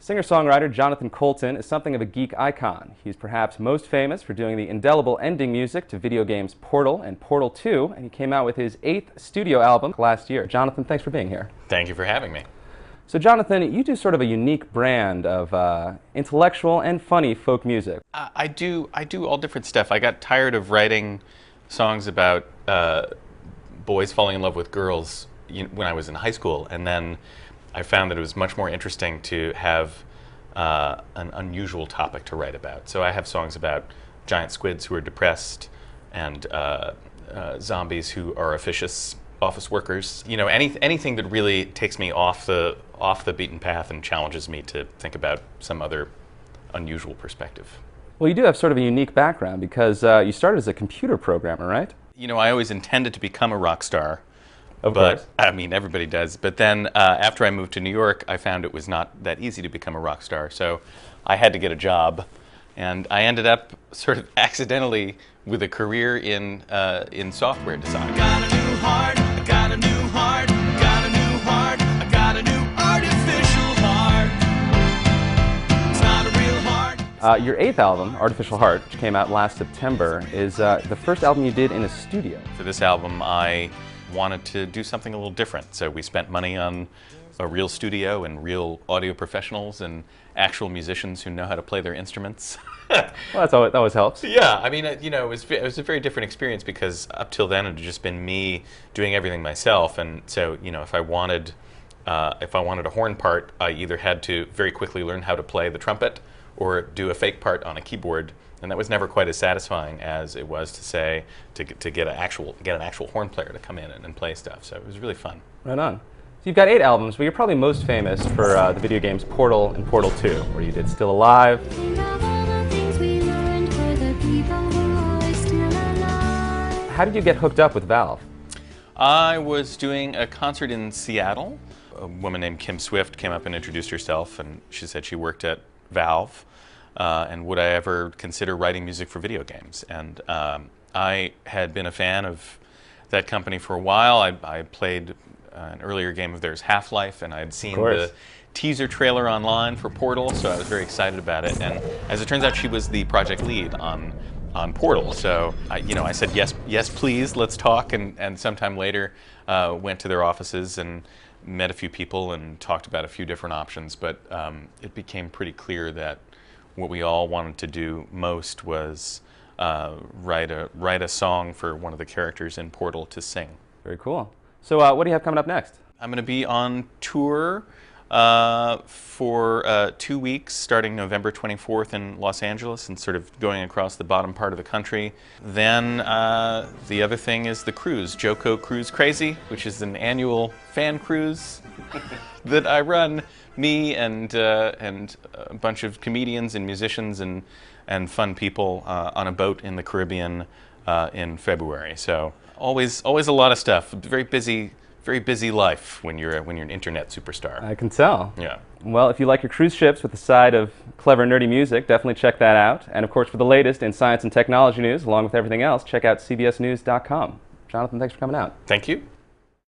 Singer-songwriter Jonathan Coulton is something of a geek icon. He's perhaps most famous for doing the indelible ending music to video games Portal and Portal 2, and he came out with his 8th studio album last year. Jonathan, thanks for being here. Thank you for having me. So Jonathan, you do sort of a unique brand of intellectual and funny folk music. I do all different stuff. I got tired of writing songs about boys falling in love with girls when I was in high school, and then I found that it was much more interesting to have an unusual topic to write about. So I have songs about giant squids who are depressed and zombies who are officious office workers. You know, anything that really takes me off the beaten path and challenges me to think about some other unusual perspective. Well, you do have sort of a unique background because you started as a computer programmer, right? You know, I always intended to become a rock star. Of course. I mean, everybody does. But then after I moved to New York, I found it was not that easy to become a rock star. So I had to get a job. And I ended up sort of accidentally with a career in software design. I got a new heart, I got a new heart, I got a new heart, I got a new artificial heart. It's not a real heart. Your 8th album, Artificial Heart, which came out last September, is the first album you did in a studio. For this album, I wanted to do something a little different. So we spent money on a real studio and real audio professionals and actual musicians who know how to play their instruments. Well, that always helps. Yeah, I mean, you know, it was a very different experience because up till then it had just been me doing everything myself. And so, you know, if I wanted a horn part, I either had to very quickly learn how to play the trumpet or do a fake part on a keyboard. And that was never quite as satisfying as it was to say to get an actual horn player to come in and play stuff. So it was really fun. Right on. So you've got 8 albums, but you're probably most famous for the video games Portal and Portal 2, where you did Still Alive. How did you get hooked up with Valve? I was doing a concert in Seattle. A woman named Kim Swift came up and introduced herself, and she said she worked at Valve. And would I ever consider writing music for video games? And I had been a fan of that company for a while. I played an earlier game of theirs, Half-Life, and I had seen the teaser trailer online for Portal, so I was very excited about it. And as it turns out, she was the project lead on Portal. So I said, yes, please, let's talk. And sometime later, went to their offices and met a few people and talked about a few different options. But it became pretty clear that what we all wanted to do most was write a song for one of the characters in Portal to sing. Very cool. So what do you have coming up next? I'm going to be on tour for 2 weeks, starting November 24th in Los Angeles and sort of going across the bottom part of the country. Then the other thing is the cruise, Joko Cruise Crazy, which is an annual fan cruise that I run. Me and a bunch of comedians and musicians and fun people on a boat in the Caribbean in February. So always a lot of stuff. Very busy life when you're an internet superstar. I can tell. Yeah. Well, if you like your cruise ships with a side of clever, nerdy music, definitely check that out. And of course, for the latest in science and technology news, along with everything else, check out cbsnews.com. Jonathan, thanks for coming out. Thank you.